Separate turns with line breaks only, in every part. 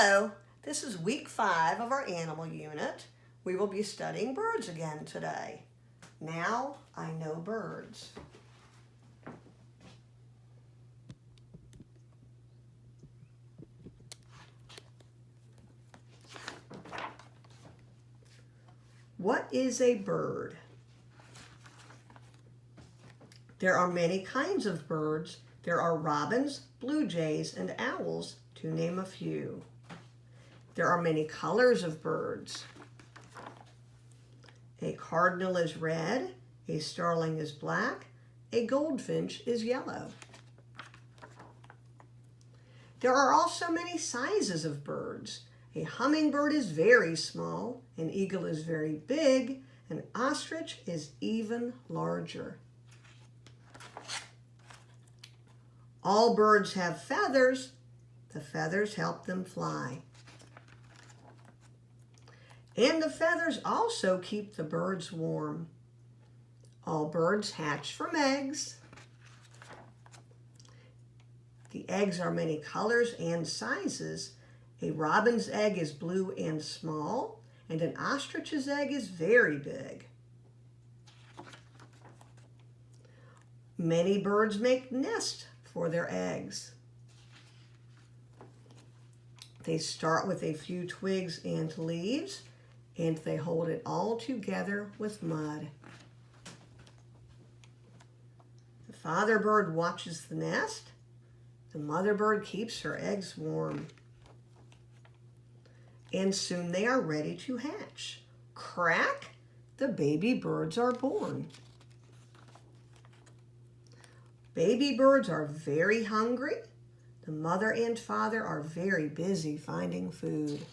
Hello, this is week 5 of our animal unit. We will be studying birds again today. Now I know birds. What is a bird? There are many kinds of birds. There are robins, blue jays, and owls, to name a few. There are many colors of birds. A cardinal is red, a starling is black, a goldfinch is yellow. There are also many sizes of birds. A hummingbird is very small, an eagle is very big, an ostrich is even larger. All birds have feathers. The feathers help them fly. And the feathers also keep the birds warm. All birds hatch from eggs. The eggs are many colors and sizes. A robin's egg is blue and small, and an ostrich's egg is very big. Many birds make nests for their eggs. They start with a few twigs and leaves, and they hold it all together with mud. The father bird watches the nest. The mother bird keeps her eggs warm. And soon they are ready to hatch. Crack! The baby birds are born. Baby birds are very hungry. The mother and father are very busy finding food.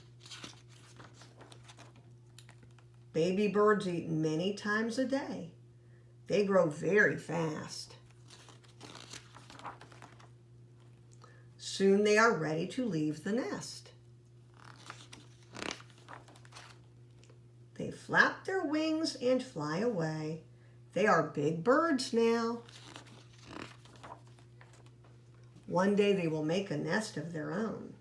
Baby birds eat many times a day. They grow very fast. Soon they are ready to leave the nest. They flap their wings and fly away. They are big birds now. One day they will make a nest of their own.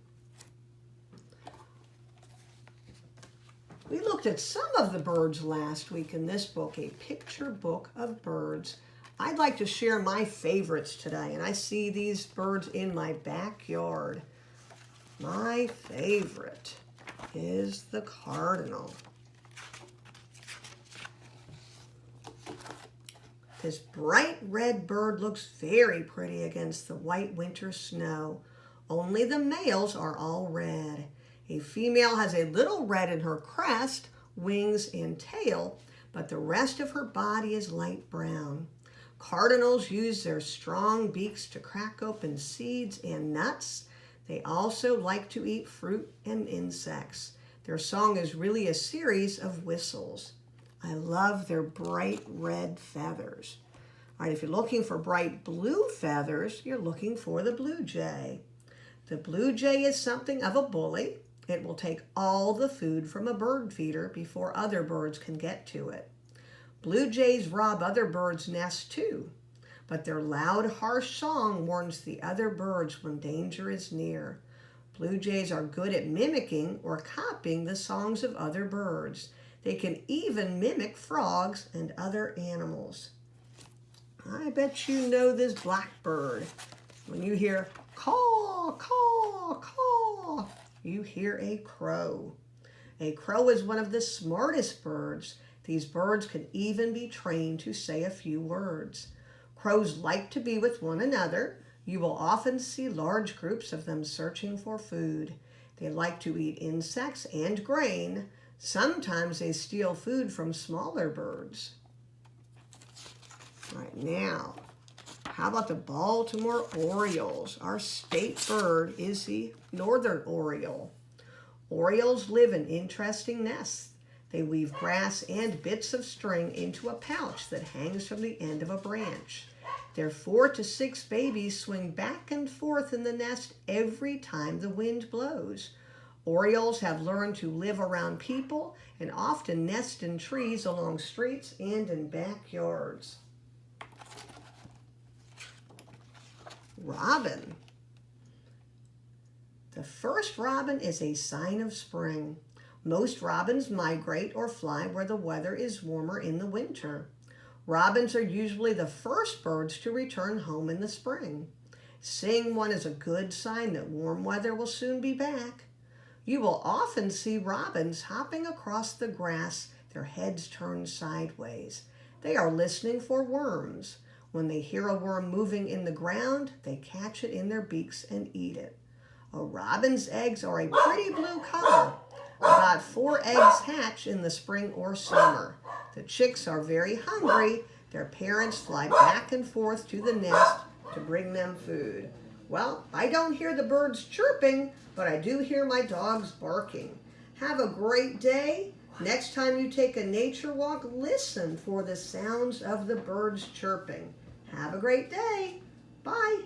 We looked at some of the birds last week in this book, a picture book of birds. I'd like to share my favorites today, and I see these birds in my backyard. My favorite is the cardinal. This bright red bird looks very pretty against the white winter snow. Only the males are all red. A female has a little red in her crest, wings, and tail, but the rest of her body is light brown. Cardinals use their strong beaks to crack open seeds and nuts. They also like to eat fruit and insects. Their song is really a series of whistles. I love their bright red feathers. All right, if you're looking for bright blue feathers, you're looking for the blue jay. The blue jay is something of a bully. It will take all the food from a bird feeder before other birds can get to it. Blue jays rob other birds' nests too, but their loud, harsh song warns the other birds when danger is near. Blue jays are good at mimicking or copying the songs of other birds. They can even mimic frogs and other animals. I bet you know this blackbird. When you hear caw, caw, caw, you hear a crow. A crow is one of the smartest birds. These birds can even be trained to say a few words. Crows like to be with one another. You will often see large groups of them searching for food. They like to eat insects and grain. Sometimes they steal food from smaller birds. All right, now, how about the Baltimore Orioles? Our state bird is the northern oriole. Orioles live in interesting nests. They weave grass and bits of string into a pouch that hangs from the end of a branch. Their 4 to 6 babies swing back and forth in the nest every time the wind blows. Orioles have learned to live around people and often nest in trees along streets and in backyards. Robin. The first robin is a sign of spring. Most robins migrate or fly where the weather is warmer in the winter. Robins are usually the first birds to return home in the spring. Seeing one is a good sign that warm weather will soon be back. You will often see robins hopping across the grass, their heads turned sideways. They are listening for worms. When they hear a worm moving in the ground, they catch it in their beaks and eat it. A robin's eggs are a pretty blue color. About 4 eggs hatch in the spring or summer. The chicks are very hungry. Their parents fly back and forth to the nest to bring them food. Well, I don't hear the birds chirping, but I do hear my dogs barking. Have a great day. Next time you take a nature walk, listen for the sounds of the birds chirping. Have a great day. Bye.